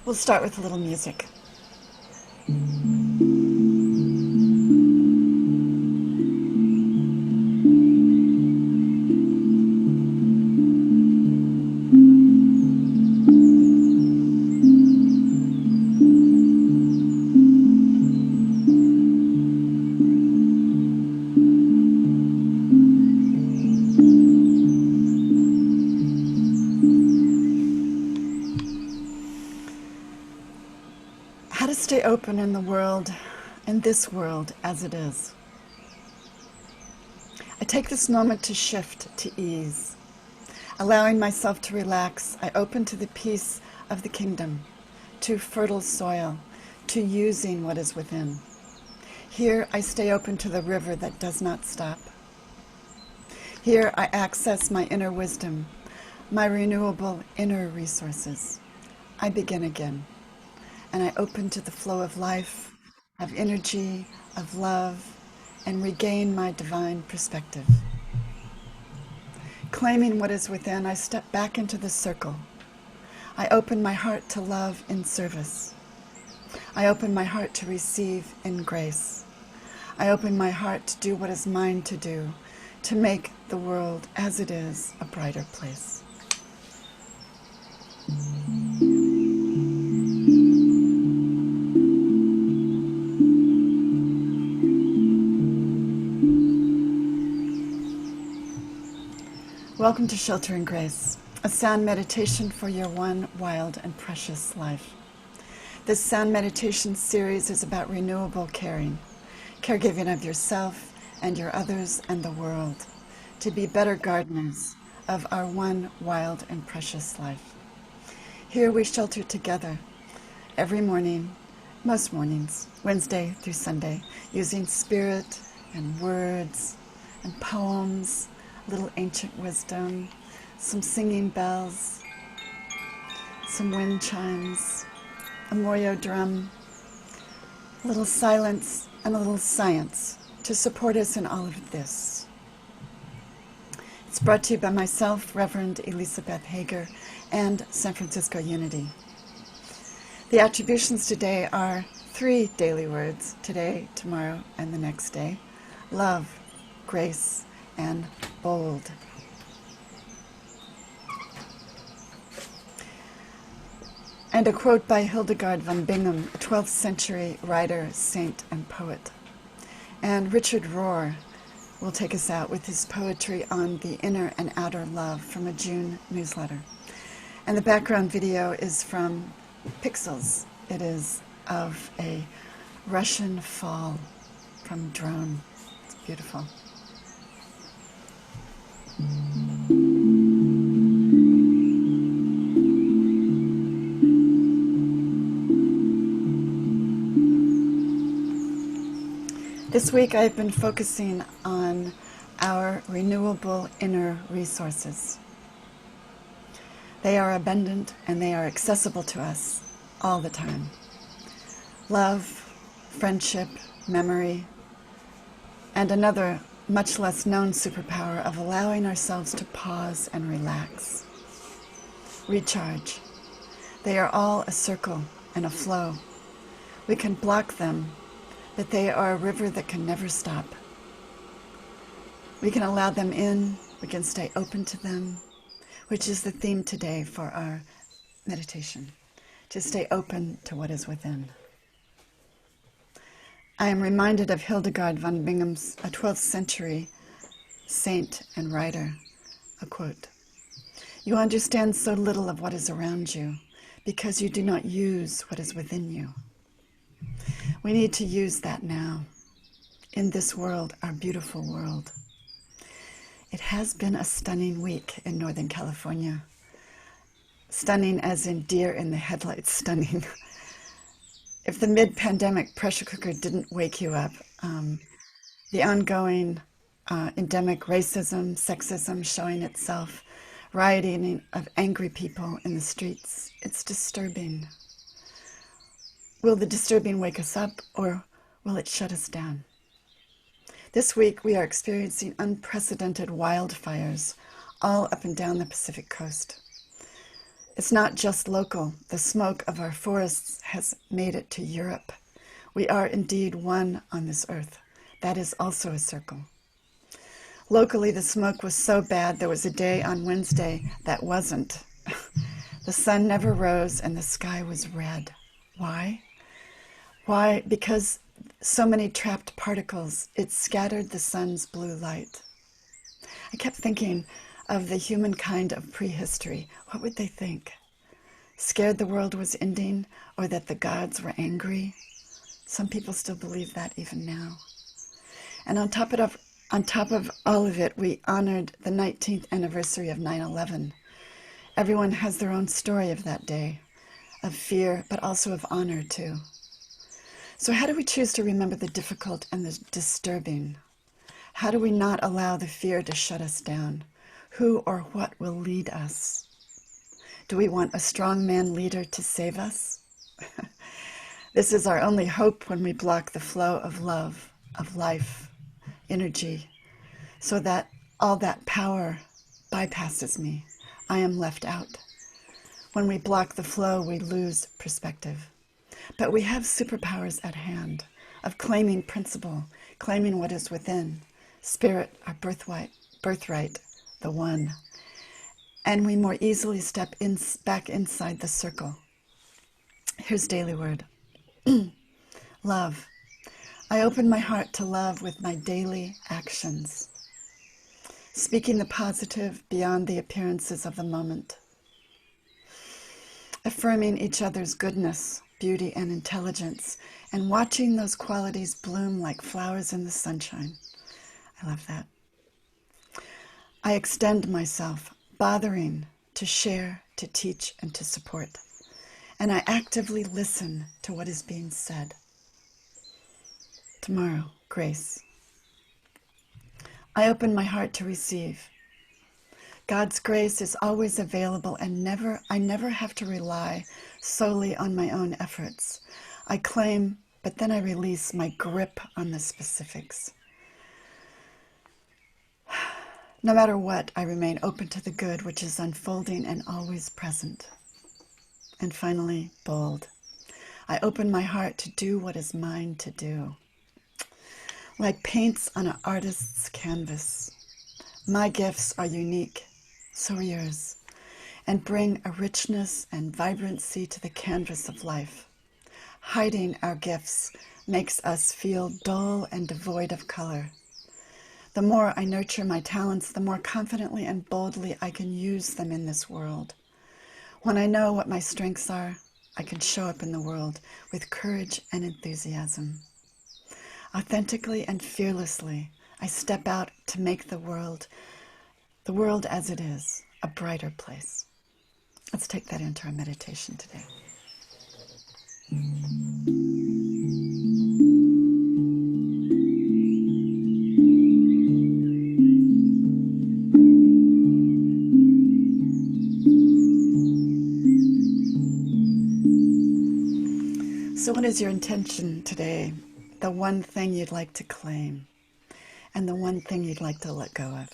We'll start with a little music. How to stay open in the world, in this world as it is. I take this moment to shift to ease. Allowing myself to relax, I open to the peace of the kingdom, to fertile soil, to using what is within. Here I stay open to the river that does not stop. Here I access my inner wisdom, my renewable inner resources. I begin again. And I open to the flow of life, of energy, of love, and regain my divine perspective. Claiming what is within, I step back into the circle. I open my heart to love in service. I open my heart to receive in grace. I open my heart to do what is mine to do, to make the world as it is a brighter place. Welcome to Shelter and Grace, a sound meditation for your one wild and precious life. This sound meditation series is about renewable caring, caregiving of yourself and your others and the world, to be better gardeners of our one wild and precious life. Here we shelter together every morning, most mornings, Wednesday through Sunday, using spirit and words and poems, little ancient wisdom, some singing bells, some wind chimes, a moyo drum, a little silence and a little science to support us in all of this. It's brought to you by myself, Reverend Elizabeth Hager, and San Francisco Unity. The attributions today are 3 daily words, today, tomorrow, and the next day: love, grace, and bold. And a quote by Hildegard von Bingen, a 12th century writer, saint, and poet. And Richard Rohr will take us out with his poetry on the inner and outer love from a June newsletter. And the background video is from Pixels. It is of a Russian fall from drone. It's beautiful. This week I've been focusing on our renewable inner resources. They are abundant and they are accessible to us all the time. Love, friendship, memory, and another much less known superpower of allowing ourselves to pause and relax. Recharge. They are all a circle and a flow. We can block them, but they are a river that can never stop. We can allow them in, we can stay open to them, which is the theme today for our meditation, to stay open to what is within. I am reminded of Hildegard von Bingen's, a 12th century saint and writer, a quote: "You understand so little of what is around you because you do not use what is within you." We need to use that now, in this world, our beautiful world. It has been a stunning week in Northern California. Stunning as in deer in the headlights stunning. If the mid-pandemic pressure cooker didn't wake you up, the ongoing endemic racism, sexism showing itself, rioting of angry people in the streets, it's disturbing. Will the disturbing wake us up, or will it shut us down? This week we are experiencing unprecedented wildfires all up and down the Pacific coast. It's not just local. The smoke of our forests has made it to Europe. We are indeed one on this earth. That is also a circle. Locally, the smoke was so bad there was a day on Wednesday that wasn't. The sun never rose and the sky was red. Why? Why? Because so many trapped particles, it scattered the sun's blue light. I kept thinking of the humankind of prehistory. What would they think? Scared the world was ending, or that the gods were angry? Some people still believe that even now. And on top of all of it, we honored the 19th anniversary of 9/11. Everyone has their own story of that day, of fear, but also of honor too. So how do we choose to remember the difficult and the disturbing? How do we not allow the fear to shut us down? Who or what will lead us? Do we want a strong man leader to save us? This is our only hope when we block the flow of love, of life, energy, so that all that power bypasses me. I am left out. When we block the flow, we lose perspective. But we have superpowers at hand of claiming principle, claiming what is within, spirit, our birthright, the one. And we more easily step back inside the circle. Here's daily word. Love. I open my heart to love with my daily actions, speaking the positive beyond the appearances of the moment, affirming each other's goodness, beauty, and intelligence, and watching those qualities bloom like flowers in the sunshine. I love that. I extend myself, bothering to share, to teach, and to support. And I actively listen to what is being said. Tomorrow, grace. I open my heart to receive. God's grace is always available, and I never have to rely solely on my own efforts. I claim, but then I release my grip on the specifics. No matter what, I remain open to the good which is unfolding and always present. And finally, bold. I open my heart to do what is mine to do. Like paints on an artist's canvas, my gifts are unique, so are yours, and bring a richness and vibrancy to the canvas of life. Hiding our gifts makes us feel dull and devoid of color. The more I nurture my talents, the more confidently and boldly I can use them in this world. When I know what my strengths are, I can show up in the world with courage and enthusiasm. Authentically and fearlessly, I step out to make the world as it is, a brighter place. Let's take that into our meditation today. So what is your intention today? The one thing you'd like to claim and the one thing you'd like to let go of.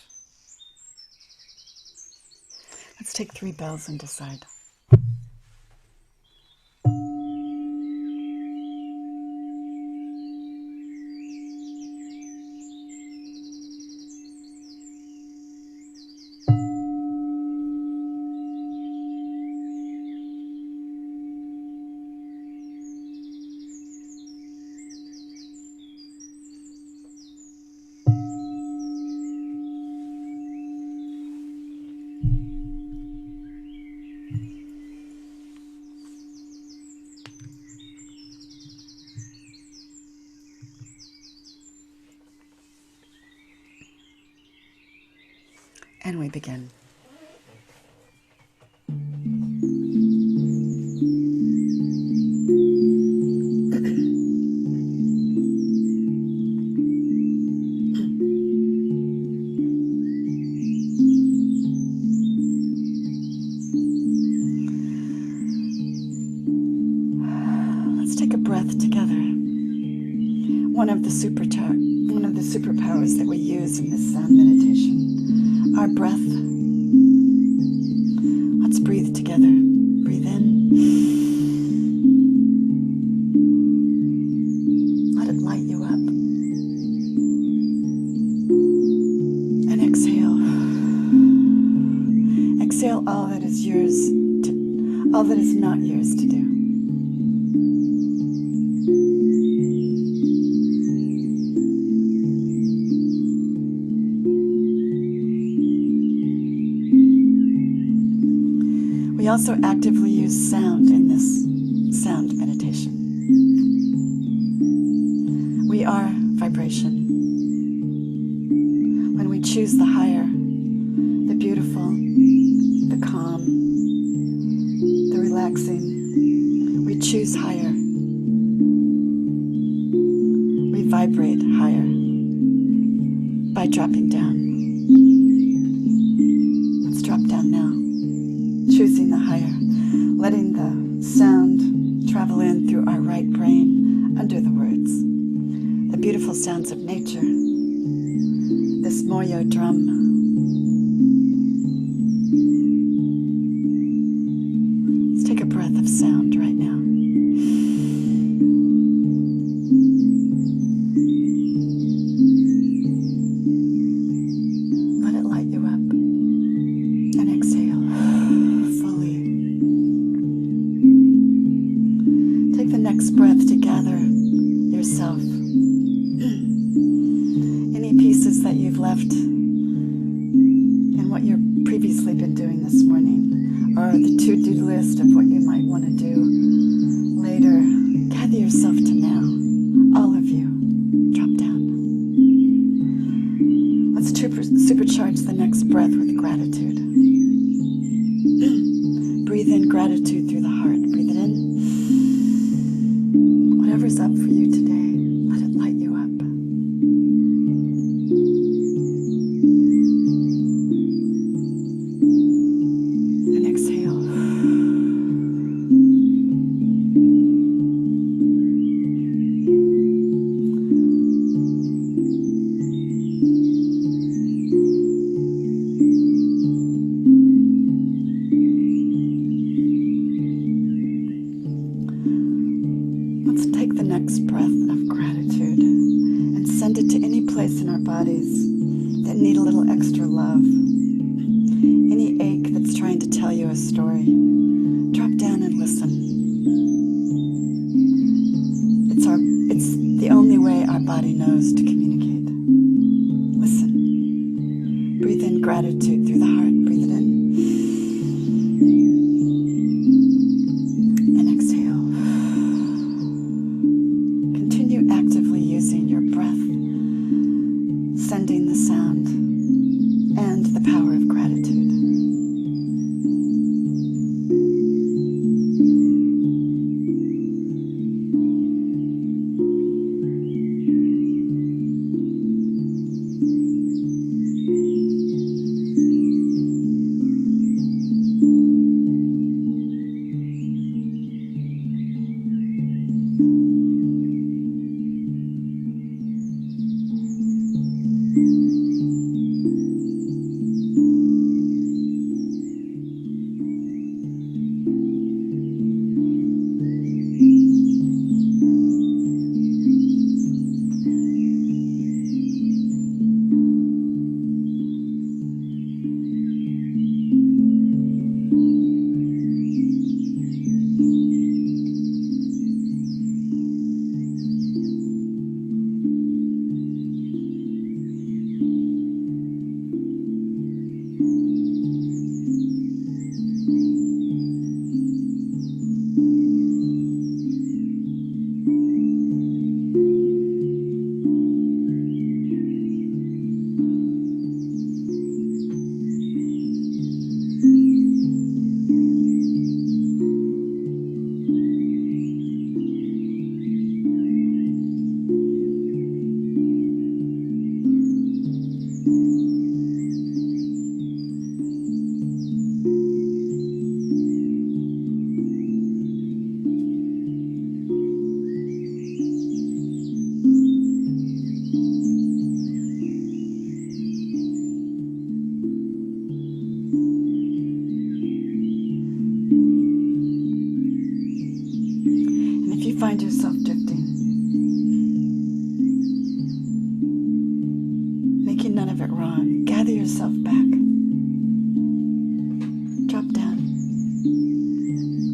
Let's take 3 bells and decide. And we begin. Let's take a breath together. One of the superpowers that we use in this sound meditation. Our breath. Let's breathe together. Breathe in. Let it light you up. And exhale. Exhale all that is yours to, all that is not yours to do. We also actively use sound in this sound meditation. We are vibration. When we choose the higher, the beautiful, the calm, the relaxing, we choose higher. We vibrate higher by dropping down. Let's drop down now. Choosing the higher, letting the sound travel in through our right brain under the words. The beautiful sounds of nature, this moyo drum. Let's take a breath of sound right now. Let it light you up and exhale. Take the next breath to gather yourself. Any pieces that you've left in what you've previously been doing this morning, or the to-do list of what you might want to do later. Gather yourself to now. All of you, drop down. Let's supercharge the next breath with gratitude. Breathe in gratitude through the heart. Breathe it in. Whatever's up for you today, let it light you up. And exhale. Let's take the next breath of gratitude and send it to any place in our bodies that need a little extra love. Any ache that's trying to tell you a story. Drop down and listen. It's the only way our body knows to communicate. Listen. Breathe in gratitude through the heart. Breathe it in. And exhale. Continue actively using your breath, sending the sound, and the power of gratitude. find yourself drifting, making none of it wrong, gather yourself back. Drop down.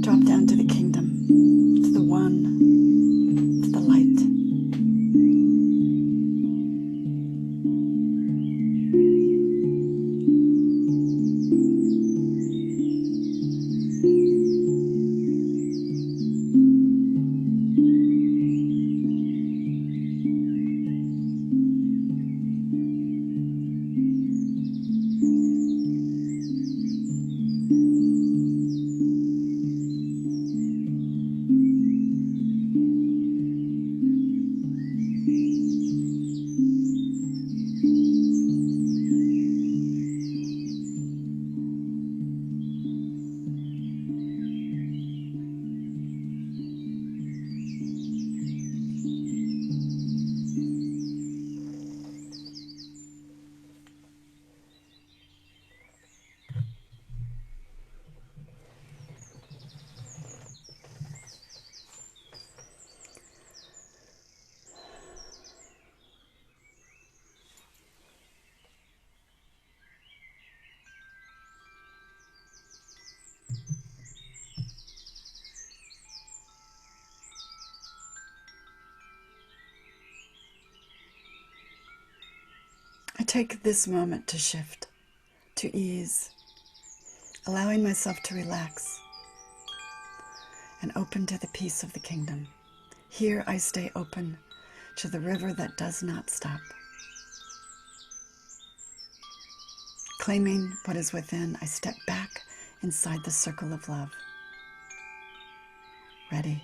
Drop down to the kingdom, to the one, to the light. I take this moment to shift, to ease, allowing myself to relax and open to the peace of the kingdom. Here I stay open to the river that does not stop. Claiming what is within, I step back inside the circle of love. Ready.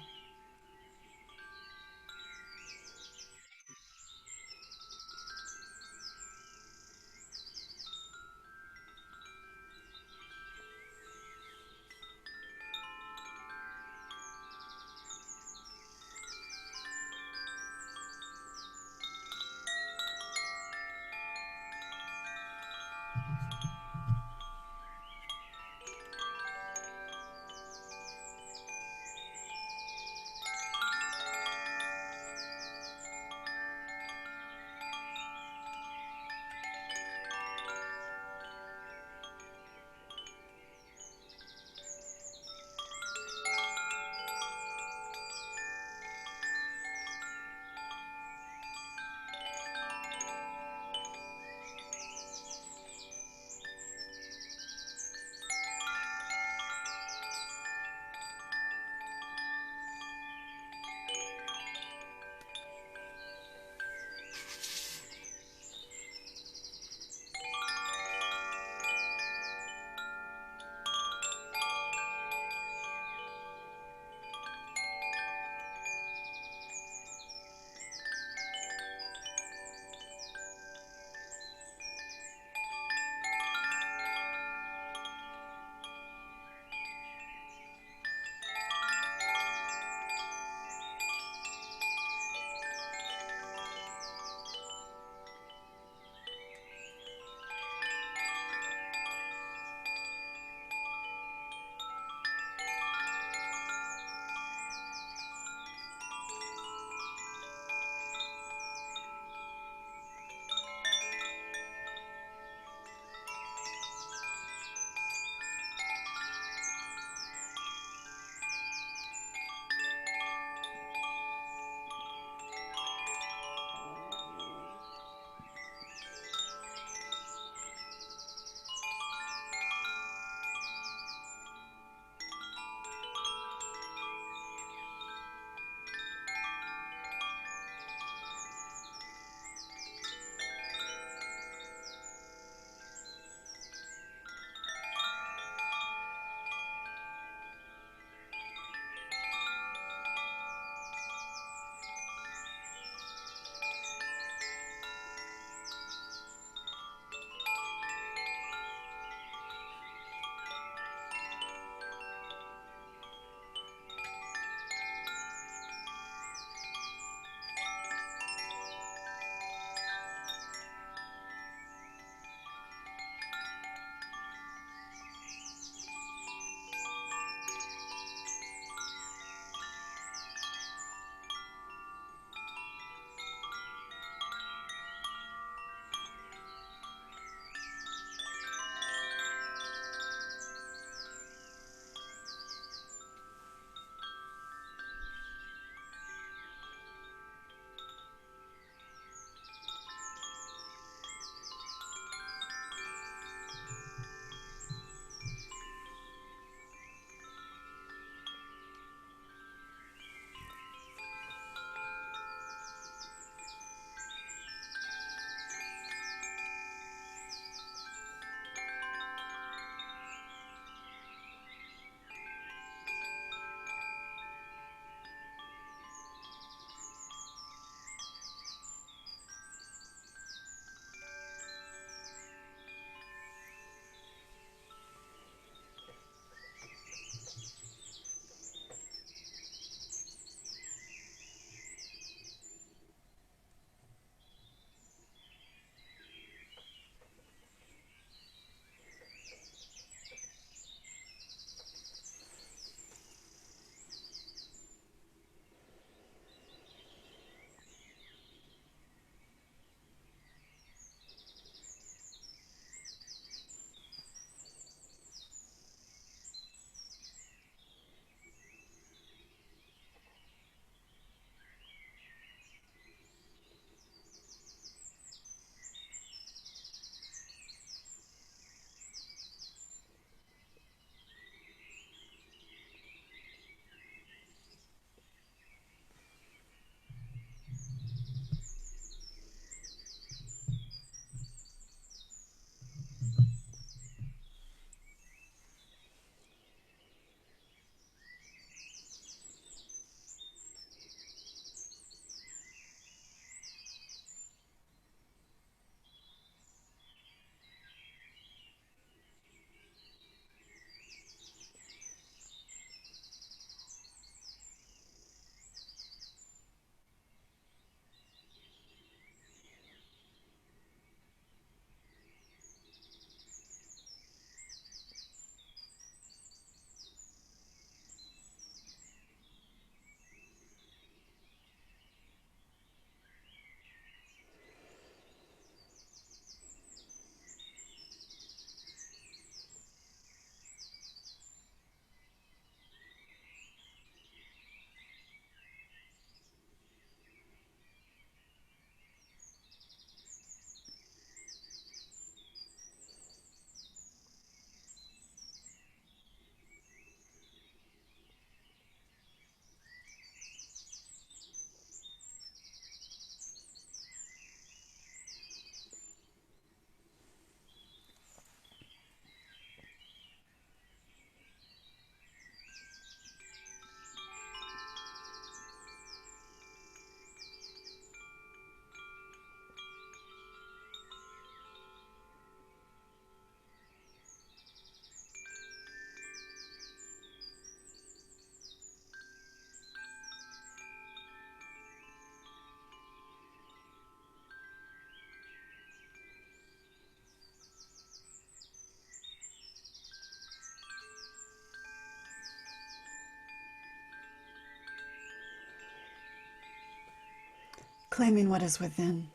Claiming what is within,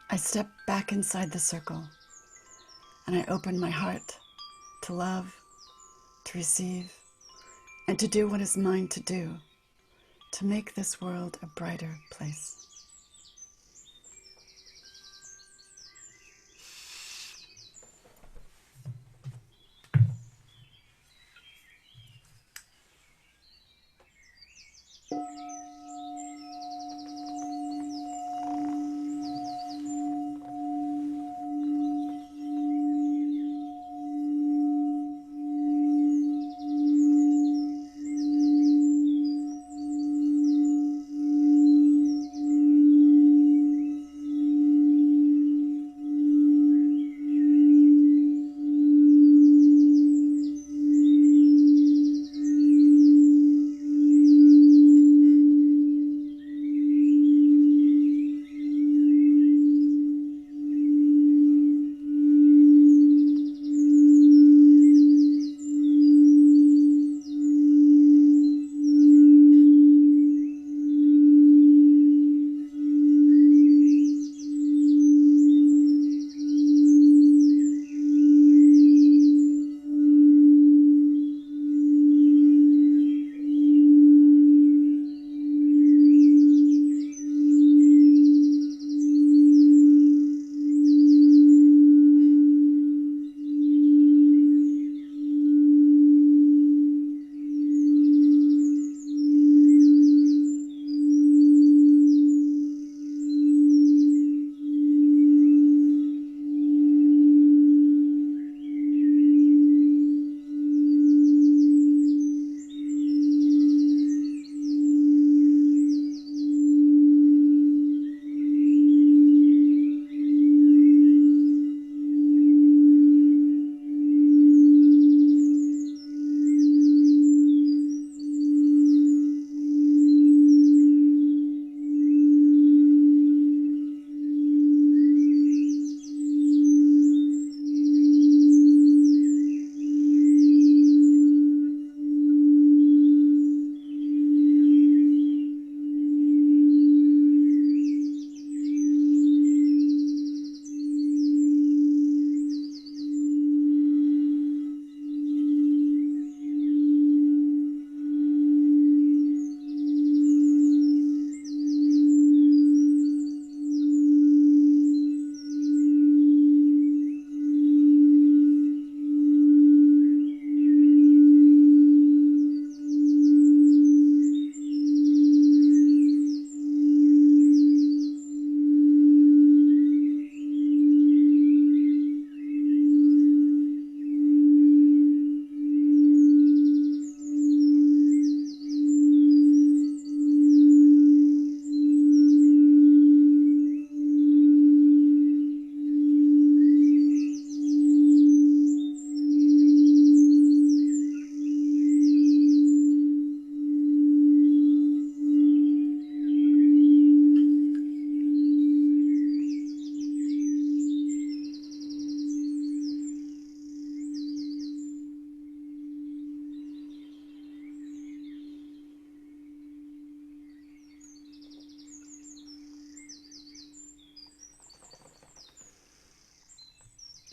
I step back inside the circle and I open my heart to love, to receive, and to do what is mine to do to make this world a brighter place.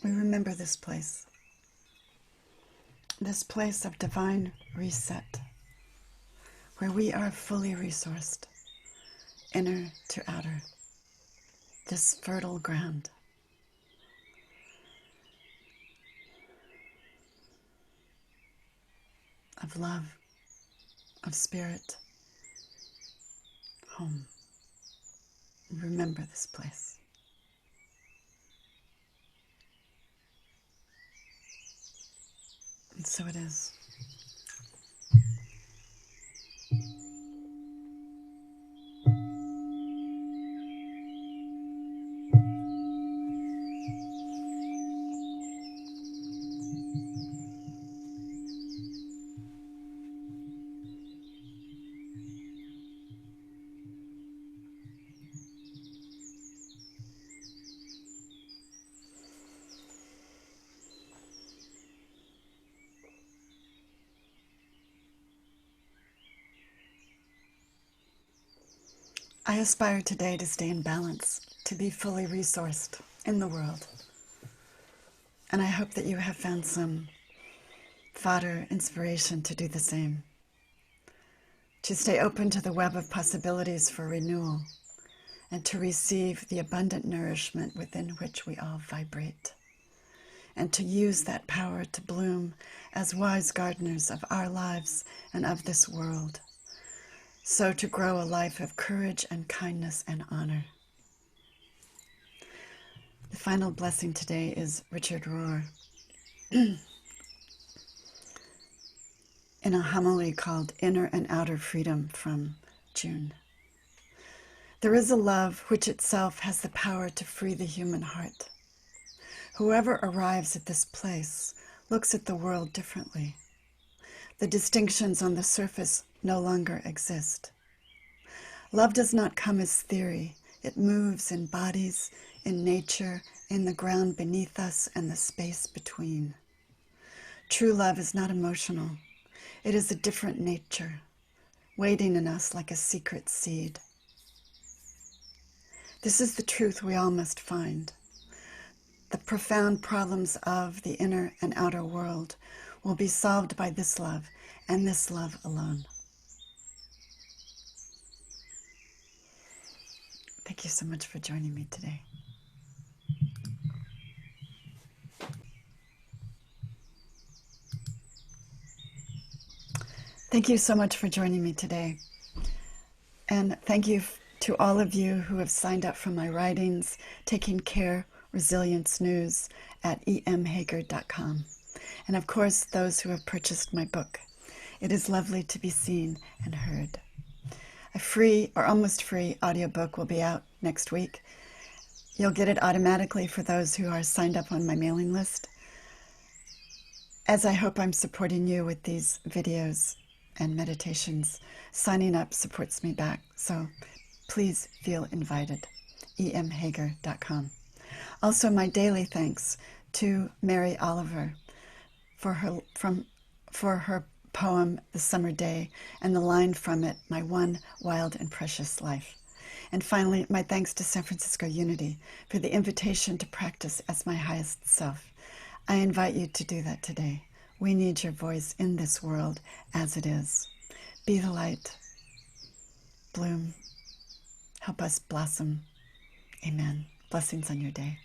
We remember this place of divine reset, where we are fully resourced, inner to outer, this fertile ground. Of love, of spirit, home. Remember this place. And so it is. I aspire today to stay in balance, to be fully resourced in the world. And I hope that you have found some fodder, inspiration to do the same. To stay open to the web of possibilities for renewal and to receive the abundant nourishment within which we all vibrate. And to use that power to bloom as wise gardeners of our lives and of this world. So to grow a life of courage and kindness and honor. The final blessing today is Richard Rohr in a homily called Inner and Outer Freedom from June. There is a love which itself has the power to free the human heart. Whoever arrives at this place looks at the world differently. The distinctions on the surface no longer exist. Love does not come as theory. It moves in bodies, in nature, in the ground beneath us and the space between. True love is not emotional. It is a different nature, waiting in us like a secret seed. This is the truth we all must find. The profound problems of the inner and outer world will be solved by this love and this love alone. Thank you so much for joining me today. Thank you so much for joining me today. And thank you to all of you who have signed up for my writings, Taking Care, Resilience News at emhager.com. And of course, those who have purchased my book. It is lovely to be seen and heard. A free or almost free audiobook will be out next week. You'll get it automatically for those who are signed up on my mailing list, as I hope I'm supporting you with these videos and meditations. Signing up supports me back, so please feel invited. emhager.com. Also, my daily thanks to Mary Oliver for her poem, The Summer Day, and the line from it, My One Wild and Precious Life. And finally, my thanks to San Francisco Unity for the invitation to practice as my highest self. I invite you to do that today. We need your voice in this world as it is. Be the light. Bloom. Help us blossom. Amen. Blessings on your day.